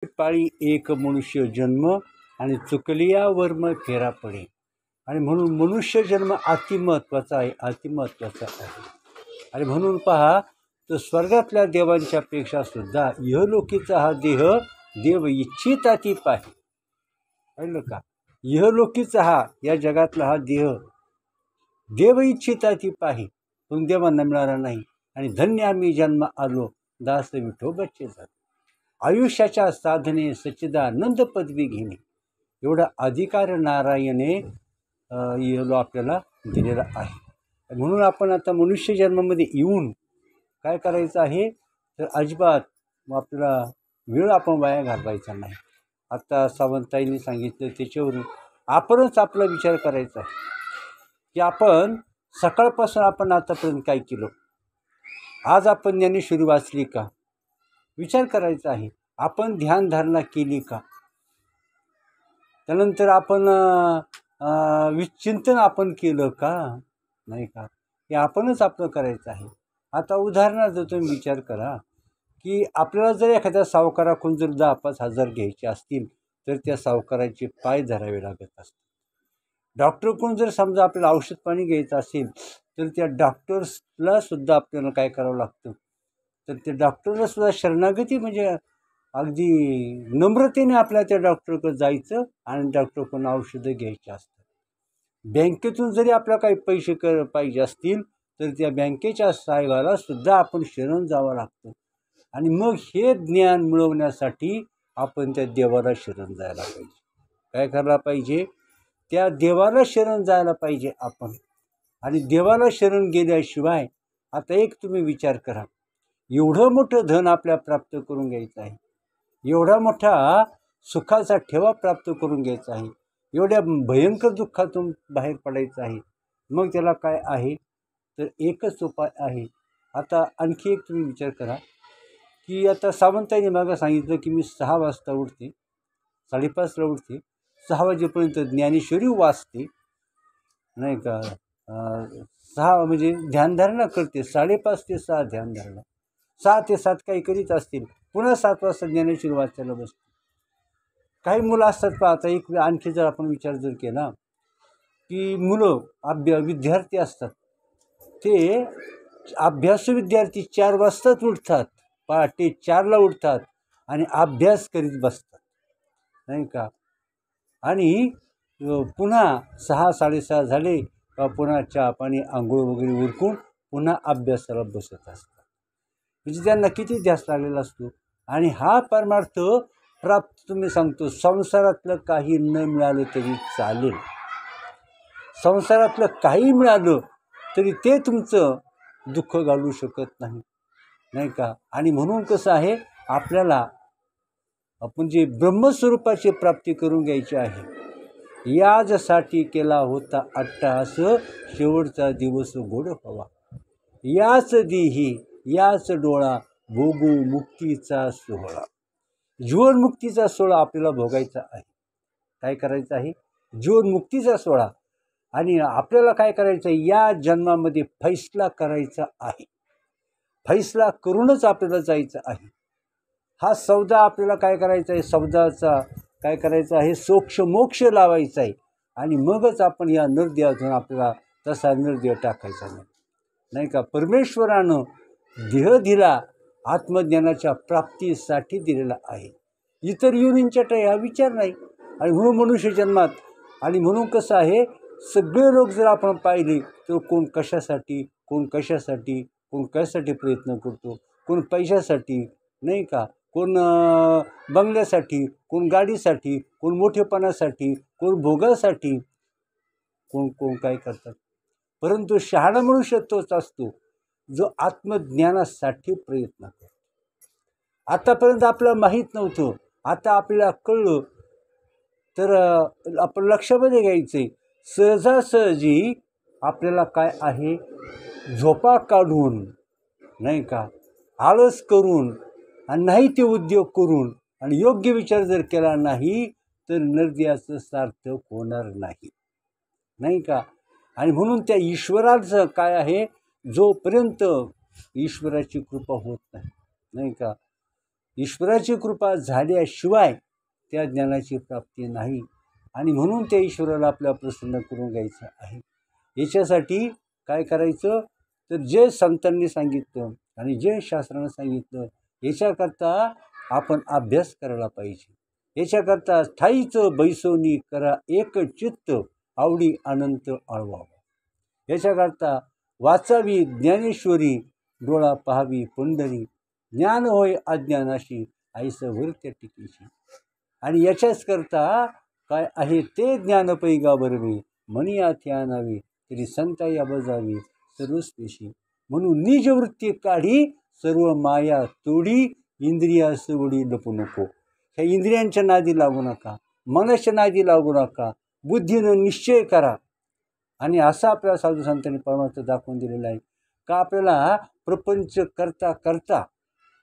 पाळी एक मनुष्य जन्म आणि चुकलिया वर्म फेरा पडे. आणि म्हणून मनुष्य जन्म अतिमहत्त्वाचा आहे, अतिमहत्त्वाचा आहे. आणि म्हणून पहा, तर स्वर्गातल्या देवांच्या पेक्षा सुद्धा इहलोकीचा हा देह देव इच्छिताती पाहे. कळलं का? इहलोकीचा हा या जगातला हा देह देव इच्छिताती पाहे, पण देवांना मिळाला नाही. आणि धन्य आम्ही जन्म आलो, दास विठोबाचे झाले. आयुष्याच्या साधने सच्चिदानंद पदवी घेणे, एवढा अधिकार नारायणे आपल्याला दिलेला आहे. म्हणून आपण आता मनुष्य जन्मामध्ये येऊन काय करायचं आहे, तर अजिबात आपल्याला वेळ आपण वाया घालवायचा नाही. आता सावंताईंनी सांगितलं त्याच्यावरून आपणच आपला विचार करायचा आहे की आपण सकाळपासून आपण आतापर्यंत काय केलं. आज आपण ज्ञानेश्वरी वाचली का, विचार करायचा आहे. आपण ध्यानधारणा केली का, त्यानंतर आपण चिंतन आपण केलं का, नाही का, हे आपणच आपलं करायचं आहे. आता उदाहरणार्थ तुम्ही विचार करा की आपल्याला जर एखाद्या सावकाराकडून जर 10-5 हजार घ्यायचे असतील तर त्या सावकाराचे पाय धरावे लागत असतात. डॉक्टरकडून जर समजा आपल्याला औषध पाणी घ्यायचं असेल तर त्या डॉक्टर्सला सुद्धा आपल्याला काय करावं लागतं, तर त्या डॉक्टरला सुद्धा शरणागती म्हणजे अगदी नम्रतेने आपल्याला त्या डॉक्टरकडे जायचं आणि डॉक्टरकडून औषधं घ्यायची असतात. बँकेतून जरी आपल्याला काही पैसे पाहिजे असतील तर त्या बँकेच्या साहेबाला सुद्धा आपण शरण जावं लागतं. आणि मग हे ज्ञान मिळवण्यासाठी आपण त्या देवाला शरण जायला पाहिजे. काय करायला पाहिजे, त्या देवाला शरण जायला पाहिजे आपण. आणि देवाला शरण गेल्याशिवाय, आता एक तुम्ही विचार करा, एवढं मोठं धन आपल्या प्राप्त करून घ्यायचं आहे, एवढा मोठा सुखाचा ठेवा प्राप्त करून घ्यायचा आहे, एवढ्या भयंकर दुःखातून बाहेर पडायचं आहे. मग त्याला काय आहे, तर एकच उपाय आहे. आता आणखी एक तुम्ही विचार करा की आता सावंतांनी मागं सांगितलं की मी 6 वाजता उठते, 5:30ला उठते, 6 वाजेपर्यंत ज्ञानेश्वरी वाचते, नाही का, 6 म्हणजे ध्यानधारणा करते, 5:30 ते 6 ध्यानधारणा, 6 ते 7 काही करीत असतील, पुन्हा 7 वाजता ज्ञानेश्वरी वाचायला बसते. काही मुलं असतात पहा. आता एक आणखी जर आपण विचार जर केला की मुलं विद्यार्थी असतात, ते अभ्यासू विद्यार्थी 4 वाजताच उठतात, पहाटे 4ला उठतात आणि अभ्यास करीत बसतात, नाही का. आणि पुन्हा 6-6:30 झाले का पुन्हा चहा पाणी आंघोळ वगैरे उरकून पुन्हा अभ्यासाला बसत असतात. म्हणजे त्यांना किती ध्यास लागलेला असतो. आणि हा परमार्थ प्राप्त, तुम्ही सांगतो, संसारातलं काही न मिळालं तरी चालेल, संसारातलं काही मिळालं तरी ते तुमचं दुःख घालवू शकत नाही, नाही का. आणि म्हणून कसं आहे, आपल्याला आपण जे ब्रह्मस्वरूपाची प्राप्ती करून घ्यायची आहे, याचसाठी केला होता अट्टहास, शेवटचा दिवस गोड व्हावा. याच देही याच डोळा, भोगू मुक्तीचा सोहळा. जीवनमुक्तीचा सोहळा आपल्याला भोगायचा आहे. काय करायचं आहे, जीवनमुक्तीचा सोहळा. आणि आपल्याला काय करायचं आहे, या जन्मामध्ये फैसला करायचा आहे, फैसला करूनच आपल्याला जायचं आहे. हा सौदा आपल्याला काय करायचा आहे, सौदाचा काय करायचा आहे, मोक्ष लावायचा आहे. आणि मगच आपण या निर्दयातून आपल्याला तसा निर्दय टाकायचा नाही, नाही का. परमेश्वरानं देह दिला आत्मज्ञानाच्या प्राप्तीसाठी दिलेला आहे, इतर योनींच्या हा विचार नाही. आणि म्हणून मनुष्य जन्मात, आणि म्हणून कसं आहे, सगळे लोक जर आपण पाहिले तर कोण कशासाठी, कोण कशासाठी, कोण कशासाठी प्रयत्न करतो, कोण पैशासाठी, नाही का, कोण बंगल्यासाठी, कोण गाडीसाठी, कोण मोठेपणासाठी, कोण भोगासाठी, कोण कोण काय करतात. परंतु शहाणा मनुष्य तोच असतो जो आत्मज्ञानासाठी प्रयत्न करतो. आतापर्यंत आपल्याला माहीत नव्हतं, आता आपल्याला कळलं, तर आपण लक्षामध्ये घ्यायचे, सहजासहजी आपल्याला काय आहे, झोपा काढून, नाही का, आळस करून आणि नाही ते उद्योग करून आणि योग्य विचार जर केला नाही तर निर्दयाचं सार्थक होणार नाही, नाही का. आणि म्हणून त्या ईश्वराचं काय आहे, जोपर्यंत ईश्वराची कृपा होत नाही, नाही का, ईश्वराची कृपा झाल्याशिवाय त्या ज्ञानाची प्राप्ती नाही. आणि म्हणून त्या ईश्वराला आपल्या प्रसन्न करून घ्यायचं आहे. याच्यासाठी काय करायचं, तर जे संतांनी सांगितलं आणि जे शास्त्रानं सांगितलं याच्याकरता आपण अभ्यास करायला पाहिजे. याच्याकरता ठाईचं बैसोनी करा एक चित्त, आवडी अनंत आळवावा. याच्याकरता वाचावी ज्ञानेश्वरी, डोळा पहावी पंढरी, ज्ञान होय अज्ञानाशी, ऐसं वृत्य टिकीशी. आणि याच्याच करता काय आहे, ते ज्ञान पैगा बरवे, मनी आथे आणावे, तरी संता या बजावी सर्वस्पेशी. म्हणून निजवृत्ती काढी, सर्व माया तोडी, इंद्रिया सवडी लपू नको. ह्या इंद्रियांच्या नादी लागू नका, मनाच्या नादी लागू नका, बुद्धीनं निश्चय करा. आणि असं आपल्याला साधू संतांनी परमार्थ दाखवून दिलेला आहे का आपल्याला प्रपंच करता करता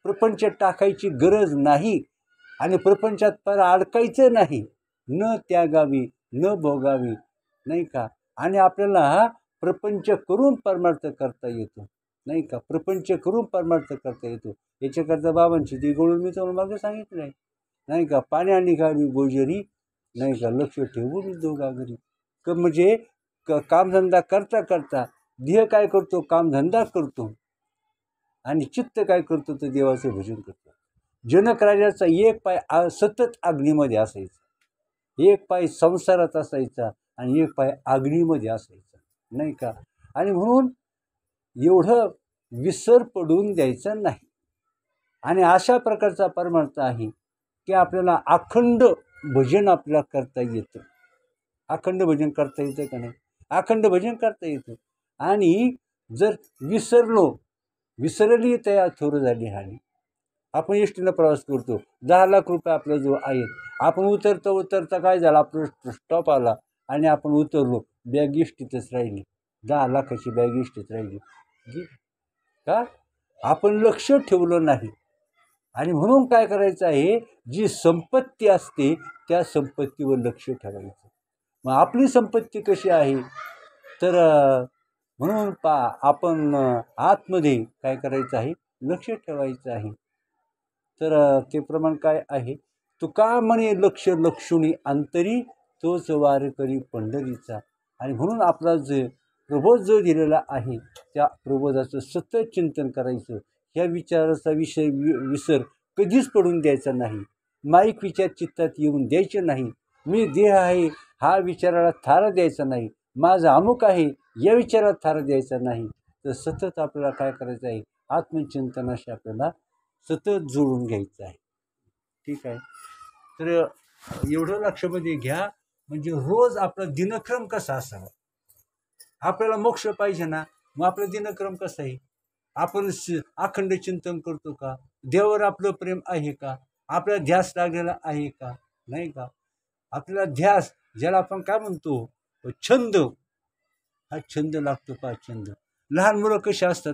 प्रपंच टाकायची गरज नाही आणि प्रपंचात पर अडकायचं नाही, न त्यागावी न भोगावी, नाही का. आणि आपल्याला प्रपंच करून परमार्थ करता येतो, नाही का. प्रपंच करून परमार्थ करता येतो. याच्याकरता बाबांची ती गोळून मी तुम्हाला मागे सांगितलं आहे, नाही का. पाण्या निघावी गोजरी, नाही का, लक्ष ठेवून दोघा घरी. म्हणजे कामधंदा करता करता देह काय करतो, कामधंदा करतो, आणि चित्त काय करतो, तर देवाचं भजन करतो. जनक राजाचा एक पाय सतत अग्नीमध्ये असायचा, एक पाय संसारात असायचा आणि एक पाय अग्नीमध्ये असायचा, नाही का. आणि म्हणून एवढं विसर पडून द्यायचं नाही. आणि अशा प्रकारचा परमार्थ आहे की आपल्याला अखंड भजन आपल्याला करता येतं. अखंड भजन करता येतं का नाही, अखंड भजन करता येतं. आणि जर विसरली तया थोर झाली हानी. आपण एसटीनं प्रवास करतो, 10 लाख रुपये आपल्याजवळ आहेत, आपण उतरता काय झालं, आपलं स्टॉप आला आणि आपण उतरलो, बॅग एसटीतच राहिली, 10 लाखाची बॅग एसटीत राहिली का, आपण लक्ष ठेवलं नाही. आणि म्हणून काय करायचं आहे, जी संपत्ती असते त्या संपत्तीवर लक्ष ठेवायचं. मग आपली संपत्ती कशी आहे, तर म्हणून आपण आतमध्ये काय करायचं आहे, लक्ष ठेवायचं आहे. तर ते प्रमाण काय आहे, तुका म्हणे लक्ष लक्षुणी अंतरी, तोच वार करी पंढरीचा. आणि म्हणून आपला जे प्रबोध जो दिलेला आहे त्या प्रबोधाचं सतत चिंतन करायचं. ह्या विचाराचा विसर कधीच पडून द्यायचा नाही. माईक विचार चित्तात येऊन द्यायचे नाही. मी देह आहे हा विचाराला थारा द्यायचा नाही. माझा अमुक आहे या विचारात थारा द्यायचा नाही. तर सतत आपल्याला काय करायचं आहे, आत्मचिंतनाशी आपल्याला सतत जोडून घ्यायचं आहे. ठीक आहे. तर एवढं लक्षामध्ये घ्या, म्हणजे रोज आपला दिनक्रम कसा असावा. आपल्याला मोक्ष पाहिजे ना, मग आपला दिनक्रम कसा आहे, आपण अखंड चिंतन करतो का, देवावर आपलं प्रेम आहे का, आपला ध्यास लागलेला आहे का, नाही का. आपल्याला ध्यास, ज्याला आपण काय म्हणतो छंद, हा छंद लागतो का. छंद, लहान मुलं कशी असतात,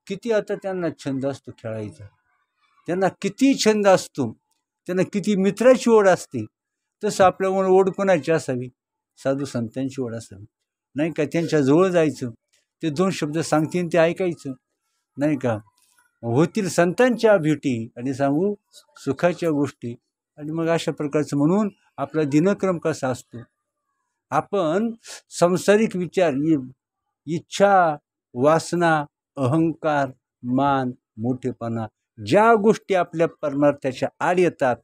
किती आता त्यांना छंद असतो खेळायचा, त्यांना किती छंद असतो, त्यांना किती मित्राची ओढ असते. तसं आपल्यामुळे ओढ कोणाची असावी, साधू संतांची ओढ असावी, नाही का. त्यांच्या जवळ जायचं, ते 2 शब्द सांगतील ते ऐकायचं, नाही का. होतील संतांच्या भेटी आणि सांगू सुखाच्या गोष्टी. आणि मग अशा प्रकारचं म्हणून आपला दिनक्रम कसा असतो. आपण सांसारिक विचार, इच्छा, वासना, अहंकार, मान, मोठेपणा, ज्या गोष्टी आपल्या परमार्थाच्या आड येतात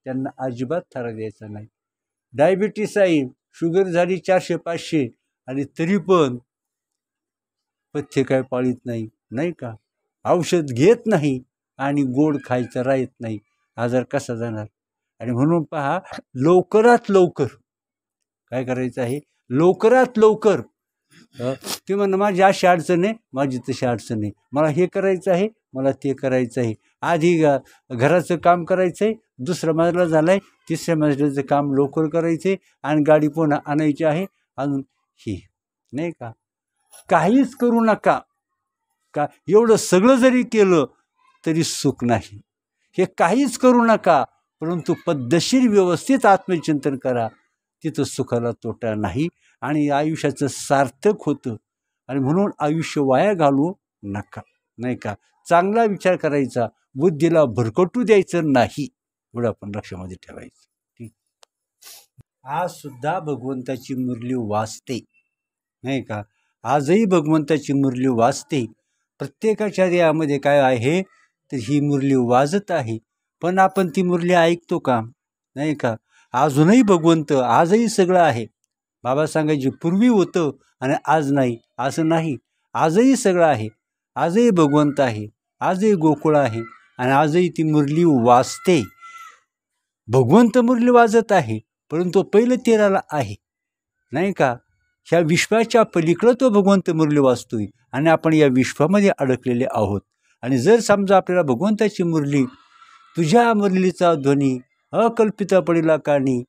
त्यांना अजिबात थारा द्यायचा नाही. डायबिटीस आहे, शुगर झाली 400-500 आणि तरी पण पथ्य काय पाळीत नाही, नाही का. औषध घेत नाही आणि गोड खायचं राहत नाही, आजार कसा जाणार. आणि म्हणून पहा, लवकरात लवकर काय करायचं आहे, लवकरात लवकर. ते म्हणणं माझी अशी अडचण आहे, माझी तशी अडचण आहे, मला हे करायचं आहे, मला ते करायचं आहे. आधी घराचं काम करायचं आहे, दुसरा मजला झाला आहे, तिसऱ्या मजल्याचं काम लवकर करायचं आहे आणि गाडी पुन्हा आणायची आहे अजून ही, नाही का. काहीच करू नका का, एवढं सगळं जरी केलं तरी सुख नाही. हे काहीच करू नका, परंतु पद्धतशीर व्यवस्थित आत्मचिंतन करा, तिथं सुखाला तोटा नाही आणि आयुष्याचं सार्थक होतं. आणि म्हणून आयुष्य वाया घालू नका, नाही का. चांगला विचार करायचा, बुद्धीला भरकटू द्यायचं नाही, एवढं आपण लक्षामध्ये ठेवायचं. ठीक. आज सुद्धा भगवंताची मुरली वाजते, नाही का? आजही भगवंताची मुरली वाजते. प्रत्येकाच्या देहामध्ये काय आहे तर ही मुरली वाजत आहे, पण आपण ती मुरली ऐकतो का, नाही का? अजूनही भगवंत, आजही सगळं आहे. बाबा सांगायचे पूर्वी होतं आणि आज नाही, असं नाही. आजही सगळं आहे, आजही भगवंत आहे, आजही गोकुळ आहे आणि आजही ती मुरली वाजते. भगवंत मुरली वाजत आहे, परंतु पहिलं तेराला आहे, नाही का? ह्या विश्वाच्या पलीकडं तो भगवंत मुरली वाजतोय आणि आपण या विश्वामध्ये अडकलेले आहोत. आणि जर समजा आपल्याला भगवंताची मुरली, तुझ्या मुरलीचा ध्वनी अकल्पित पडिला कानी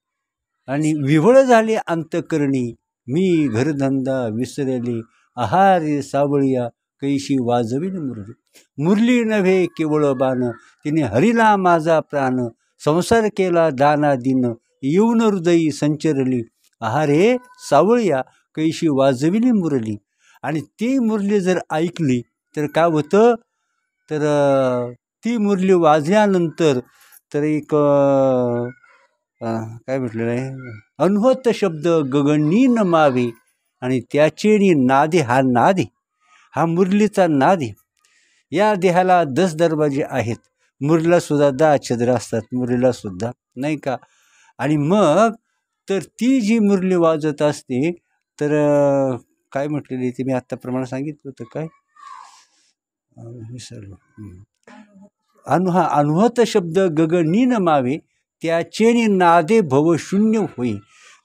आणि विवळ झाले अंतकरणी, मी घरधंदा विसरले आहारे सावळिया, कैशी वाजविन मुरली. मुरली नव्हे केवळ बाण, तिने हरिला माझा प्राण, संसार केला दाना दिन, येऊन हृदयी संचरली, आहारे सावळिया कैशी वाजविली मुरली. आणि ती मुरली जर ऐकली तर काय होतं, तर ती मुरली वाजल्यानंतर तर एक काय म्हटलेलं आहे, अनहोत शब्द गगनी नमावे, आणि त्याचे नादे, हा नाद आहे, हा मुरलीचा नाद आहे. या देहाला 10 दरवाजे आहेत, मुरलीला सुद्धा 10 छद्र असतात, मुरलीला सुद्धा, नाही का? आणि मग तर ती जी मुरली वाजत असते तर काय म्हटलेली ती, मी आत्ताप्रमाणे सांगितलं होतं काय विसरलो. अनहत शब्द गगनी नमावे, त्याचे नादे भवशून्य होई.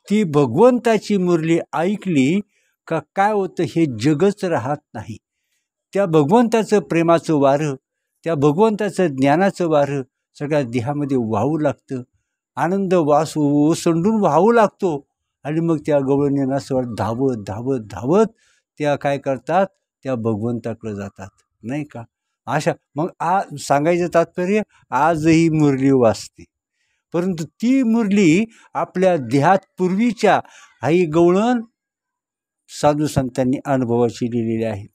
ती भगवंताची मुरली ऐकली का काय होतं, हे जगच राहत नाही. त्या भगवंताचं प्रेमाचं वारं, त्या भगवंताचं ज्ञानाचं वारं सगळ्या देहामध्ये वाहू लागतं, आनंद वास ओसंडून वाहू लागतो. आणि मग त्या गवळणींना असं धावत धावत धावत त्या काय करतात, त्या भगवंताकडे जातात, नाही का? अशा मग सांगायचं तात्पर्य, आजही मुरली वाजते, परंतु ती मुरली आपल्या देहात पूर्वीच्या आई गवळण साधू संतांनी अनुभवाची लिहिलेली आहे,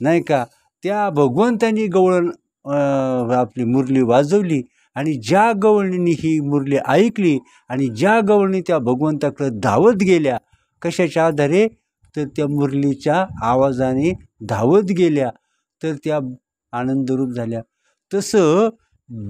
नाही का? त्या भगवंतांनी गवळण आपली मुरली वाजवली आणि ज्या गवळणींनी ही मुरली ऐकली आणि ज्या गवळणी त्या भगवंताकडे धावत गेल्या, कशाच्या आधारे, तर त्या मुरलीच्या आवाजाने धावत गेल्या, तर त्या आनंदरूप झाल्या. तसं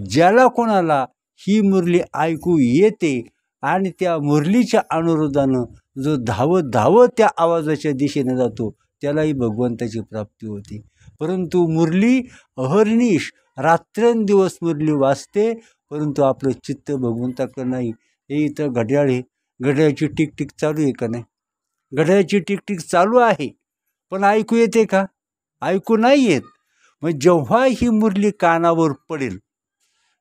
ज्याला कोणाला ही मुरली ऐकू येते आणि त्या मुरलीच्या अनुरोधानं जो धावत धावत त्या आवाजाच्या दिशेने जातो, त्यालाही भगवंताची प्राप्ती होते. परंतु मुरली अहर्निश रात्रंदिवस मुरली वाजते, परंतु आपलं चित्त भगवंताकडे नाही. हे इथं घड्याळ आहे, घड्याळाची टिकटिक चालू आहे का नाही? घड्याळाची टिकटिक चालू आहे, पण ऐकू येते का? ऐकू नाही येत. मग जेव्हा ही मुरली कानावर पडेल,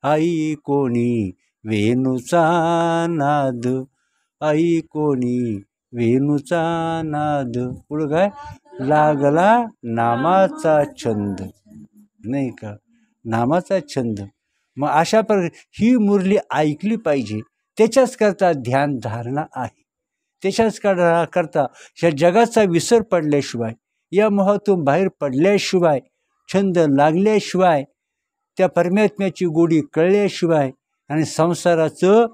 आई कोणी वेणूचा नाद, आई कोणी वेणूचा नाद, पुढं काय, लागला नामाचा छंद, नाही का? नामाचा छंद. मग अशा प्रकारे ही मुरली ऐकली पाहिजे. त्याच्याच करता ध्यान धारणा आहे. त्याच्याच करता ह्या जगाचा विसर पडल्याशिवाय, या मोहातून बाहेर पडल्याशिवाय, छंद लागल्याशिवाय, त्या परमात्म्याची गोडी कळल्याशिवाय आणि संसाराचं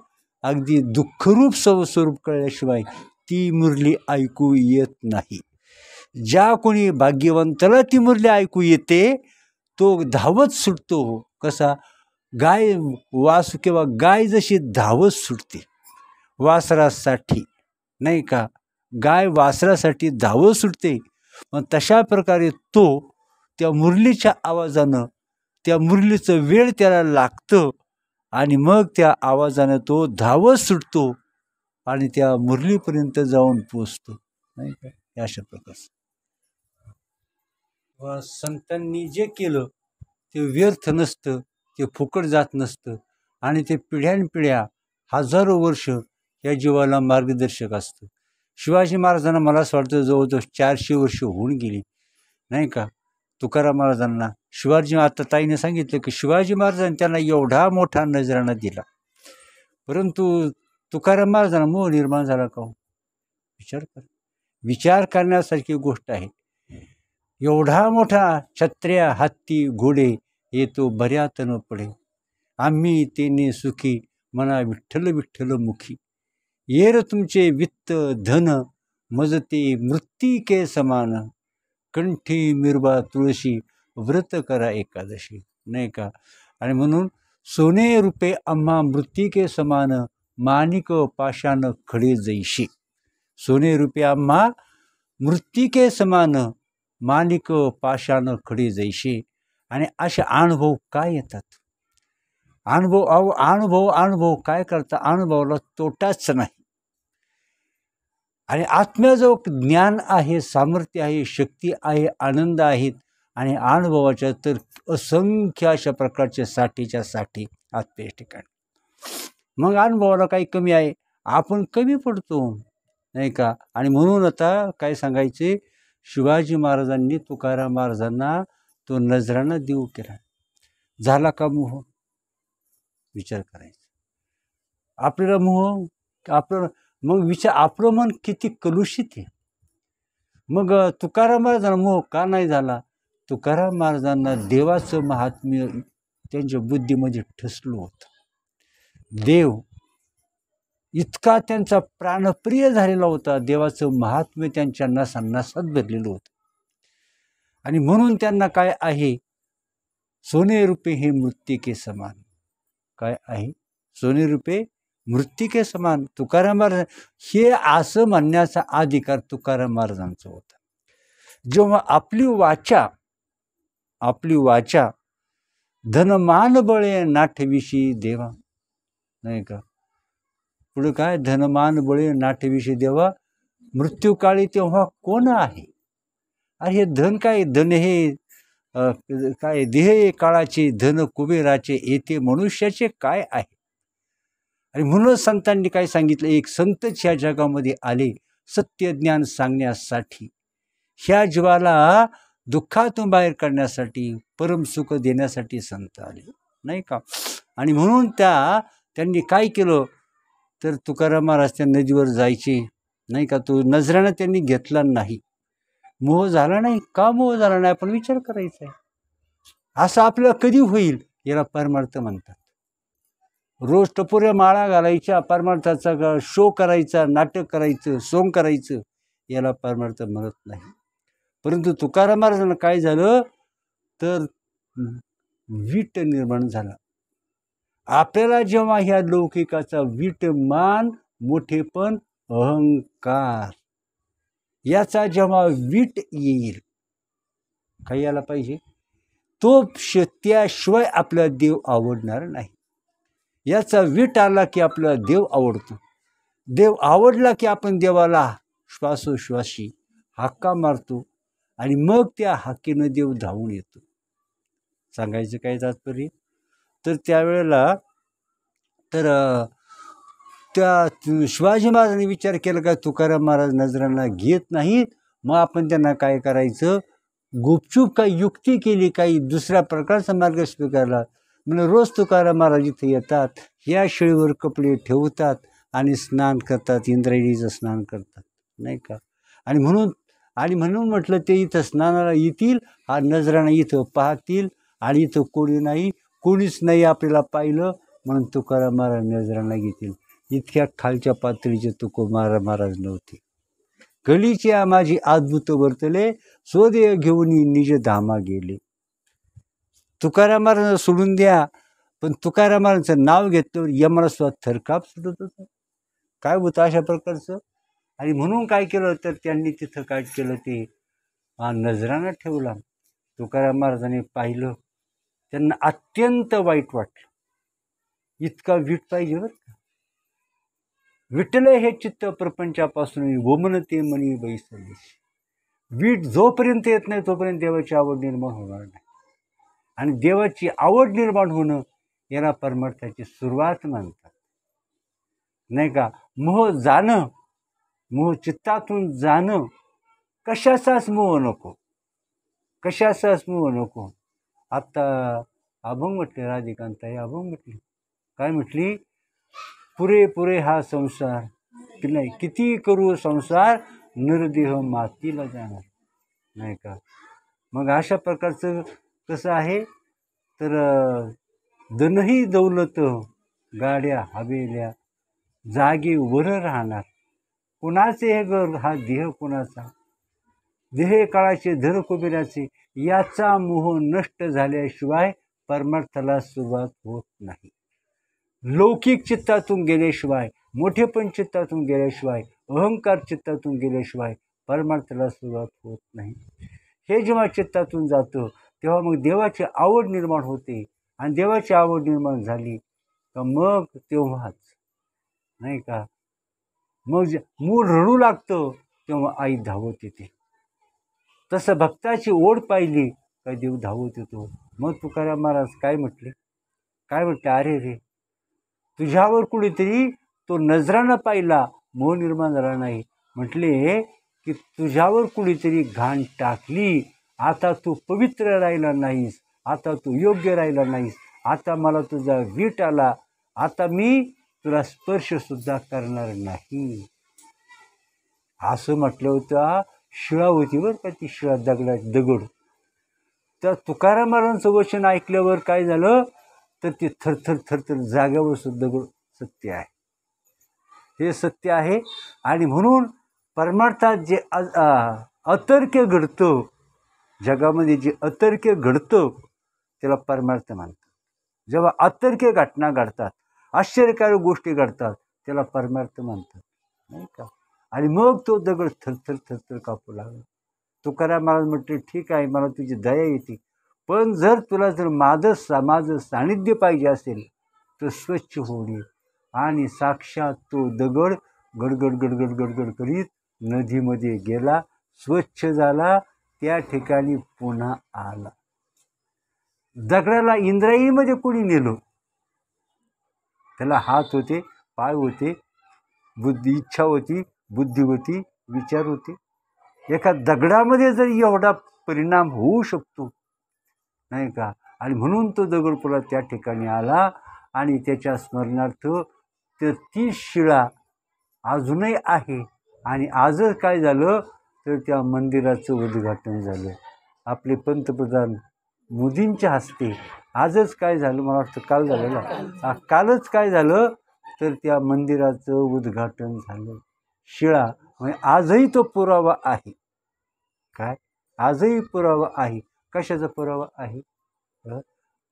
अगदी दुःखरूप स्वरूप कळल्याशिवाय ती मुरली ऐकू येत नाही. ज्या कोणी भाग्यवंताला ती मुरली ऐकू येते, तो धावत सुटतो. कसा, गाय किंवा गाय जशी धावत सुटते वासरासाठी, नाही का? गाय वासरासाठी धावत सुटते, मग तशा प्रकारे तो त्या मुरलीच्या आवाजानं, त्या मुरलीचं वेळ त्याला लागतं आणि मग त्या आवाजानं तो धावत सुटतो आणि त्या मुरलीपर्यंत जाऊन पोचतो, नाही का? अशा प्रकारचं संतांनी जे केलं ते व्यर्थ नसतं, ते फुकट जात नसतं आणि ते पिढ्यानपिढ्या हजारो वर्ष या जीवाला मार्गदर्शक असतं. शिवाजी महाराजांना मला असं वाटतं जवळजवळ 400 वर्ष होऊन गेली, नाही का? तुकाराम महाराजांना शिवाजी, आता ताईने सांगितलं की शिवाजी महाराजांनी त्यांना एवढा मोठा नजराणा दिला, परंतु तुकाराम महाराजांना मोह निर्माण झाला का? विचार कर, विचार करण्यासारखी गोष्ट आहे. एवढा मोठा छत्र्या, हत्ती, घोडे येतो बऱ्यात न पडे. आम्ही तेने सुखी म्हणा विठ्ठल विठ्ठल मुखी. येर तुमचे वित्त धन मजते मृत्तिके समान. कंठी मिरबा तुळशी व्रत करा एकादशी. नाही का. आणि म्हणून सोने रुपे आम्हा मृत्तिके समान. माणिक पाषाण खडे जैशी. सोने रुपे आम्हा मृत्तिके समान. माणिक पाषाण खडे जैशी. आणि असे अनुभव काय येतात. अनुभव काय करता. अनुभवाला तोटाच नाही. आणि आत्म्याजवळ ज्ञान आहे, सामर्थ्य आहे, शक्ती आहे, आनंद आहेत. आणि अनुभवाच्या तर असंख्य अशा प्रकारच्या साठीच्या साठी आत्म्याच्या ठिकाणी. मग अनुभवाला काही कमी आहे, आपण कमी पडतो. नाही का. आणि म्हणून आता काय सांगायचे, शिवाजी महाराजांनी तुकाराम महाराजांना तो नजराना देऊ केला. झाला का मोह. विचार करायचा. आपल्याला मोह आपलं मग विचार. आपलं मन किती कलुषित आहे. मग तुकाराम महाराजांना मोह का नाही झाला. तुकाराम महाराजांना देवाचं महात्म्य त्यांच्या बुद्धीमध्ये ठसलं होतं. देव इतका त्यांचा प्राणप्रिय झालेला होता. देवाचं महात्म्य त्यांच्या नसात भरलेलं होतं. आणि म्हणून त्यांना काय आहे, सोने रुपे हे मृत्तिके समान. काय आहे, सोने रुपे मृत्तिके समान. तुकाराम महाराज हे असं म्हणण्याचा अधिकार तुकाराम महाराजांचा होता. जेव्हा आपली वाचा धनमान बळे नाठविषयी देवा. नाही का. पुढे काय, धनमान बळे नाठविषयी देवा. मृत्यूकाळी तेव्हा कोण आहे. अरे हे धन काय, धन हे काय देह काळाचे, धन कुबेराचे, येते मनुष्याचे काय आहे. आणि म्हणून संतांनी काय सांगितलं, एक संतच ह्या जगामध्ये आले सत्य ज्ञान सांगण्यासाठी. ह्या जीवाला दुःखातून बाहेर काढण्यासाठी, परमसुख देण्यासाठी संत आले. नाही का. आणि म्हणून त्यांनी काय केलं तर तुकाराम महाराज त्या नदीवर जायचे. नाही का. तो नजरानं त्यांनी घेतला नाही. मोह झाला नाही. का मोह झाला नाही आपण विचार करायचा आहे. असं आपल्याला कधी होईल, याला परमार्थ म्हणतात. रोज टपोऱ्या माळा घालायच्या, परमार्थाचा शो करायचा, नाटक करायचं, सोंग करायचं, याला परमार्थ म्हणत नाही. परंतु तुकाराम महाराजांना काय झालं तर वीट निर्माण झाला. आपल्याला जेव्हा ह्या लौकिकाचा वीट, मान, मोठेपण, अहंकार याचा जेव्हा वीट येईल, काय यायला पाहिजे, तो त्याशिवाय आपला देव आवडणार नाही. याचा वीट आला की आपला देव आवडतो. देव आवडला की आपण देवाला श्वासोश्वासी हाका मारतो. आणि मग त्या हाकेनं देव धावून येतो. सांगायचं काय तात्पर्य, तर त्यावेळेला तर त्या शिवाजी महाराजांनी विचार केला का तुकाराम महाराज नजरांना घेत नाहीत, मग आपण त्यांना काय करायचं, गुपचूप काही युक्ती केली, काही दुसऱ्या प्रकारचा मार्ग स्वीकारला. म्हणजे रोज तुकाराम महाराज इथे येतात, या शिळीवर कपडे ठेवतात आणि स्नान करतात, इंद्रायणीचं स्नान करतात. नाही का. आणि म्हणून म्हटलं ते इथं स्नानाला येतील, हा नजराणा इथं पाहतील. आणि इथं कोणीच नाही आपल्याला पाहिलं म्हणून तुकाराम महाराज नजराणा घेतील. इतक्या खालच्या पातळीचे तुकोबाराम महाराज नव्हते. कलीच्या माझी अद्भुत वर्तले, स्वदेह घेऊन निज धामा गेले. तुकाराम महाराज सोडून द्या, पण तुकाराम महाराजांचं नाव घेतल्यावर यमाला सुद्धा थरकाप सुटत होतं. काय होतं अशा प्रकारचं. आणि म्हणून काय केलं तर त्यांनी तिथं काय केलं, ते नजराना ठेवला. तुकाराम महाराजांनी पाहिलं, त्यांना अत्यंत वाईट वाटलं. इतका वीट पाहिजे बरं का. विठले हे चित्त प्रपंचापासून गोमनते मनी बैसले. वीट जोपर्यंत येत नाही तोपर्यंत देवाची आवड निर्माण होणार नाही. आणि देवाची आवड निर्माण होणं याला परमार्थाची सुरुवात म्हणतात. नाही का. मोह जाणं, मोह चित्तातून जाणं, कशाचाच मोह नको, कशाचाच मोह नको. आत्ता अभंग म्हटले, राधिकांताई अभंग म्हटली, काय म्हटली, पुरे हा संसार नाही, किती करू संसार, नरदेह मातीला जाणार. नाही का. मग अशा प्रकारचं कसं आहे तर धनही दौलत गाड्या हवेल्या जागे वर राहणार. कुणाचे हे घर, हा देह कुणाचा, देह काळाचे धर कुबेराचे, याचा मोह नष्ट झाल्याशिवाय परमार्थाला सुरुवात होत नाही. लौकिक चित्तातून गेल्याशिवाय, मोठेपण चित्तातून गेल्याशिवाय, अहंकार चित्तातून गेल्याशिवाय परमार्थाला सुरुवात होत नाही. हे जेव्हा चित्तातून जातं तेव्हा मग देवाची आवड निर्माण होते, आणि देवाची आवड निर्माण झाली का मग तेव्हाच, नाही का, मग मूल रडू लागतं तेव्हा आई धावत येते. तसं भक्ताची ओढ पाहिली का देव धावत येतो. मग तुकाराम महाराज काय म्हटले, अरे रे, तुझ्यावर कुणीतरी तो नजरानं पाहिला, मोह निर्माण झाला नाही. म्हटले की तुझ्यावर कुणीतरी घाण टाकली, आता तू पवित्र राहिला नाहीस, आता तू योग्य राहिला नाहीस, आता मला तुझा वीट आला, आता मी तुला स्पर्शसुद्धा करणार नाही, असं म्हटलं होतं. शिळा होती बरं का ती, शिळा दगड. तर तुकाराम महाराजांचं वचन ऐकल्यावर काय झालं, तर ती थरथर जाग्यावर सुद्धा दगड सत्य आहे, हे सत्य आहे. आणि म्हणून परमार्थात जे अतर्क्य घडतं, जगामध्ये जे अतर्क्य घडतं त्याला परमार्थ मानतात. जेव्हा अतर्क्य घटना घडतात, आश्चर्यकारक गोष्टी घडतात, त्याला परमार्थ मानतात, नाही का. आणि मग तो दगड थरथर कापू लागला. तुकाराम महाराज म्हटले, ठीक आहे, मला तुझी दया येते, पण तुला जर माझं सानिध्य पाहिजे असेल तर स्वच्छ होणे. आणि साक्षात तो दगड गडगड करीत नदीमध्ये गेला, स्वच्छ झाला, त्या ठिकाणी पुन्हा आला. दगडाला इंद्रायणीमध्ये कोणी नेलो, त्याला हात होते, पाय होते, इच्छा होती, बुद्धी होती, विचार होते. एका दगडामध्ये जर एवढा परिणाम होऊ शकतो, नाही का. आणि म्हणून तो दगड पुन्हा त्या ठिकाणी आला, आणि त्याच्या स्मरणार्थ तर ती शिळा अजूनही आहे. आणि आजच काय झालं, तर त्या मंदिराचं उद्घाटन झालं आपले पंतप्रधान मोदींच्या हस्ते. आजच काय झालं, मला वाटतं काल झालं, कालच काय झालं, तर त्या मंदिराचं उद्घाटन झालं. शिळा म्हणजे आजही तो पुरावा आहे. काय, आजही पुरावा आहे. कशाचा पुरावा आहे,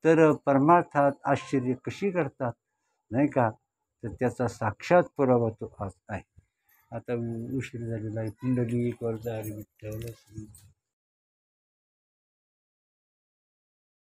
तर परमार्थात आश्चर्य कशी करतात, नाही का, तर त्याचा साक्षात पुरावा तो आज आहे. आता उशीर झालेला आहे. पुंडलिक वरदा हरी विठ्ठल.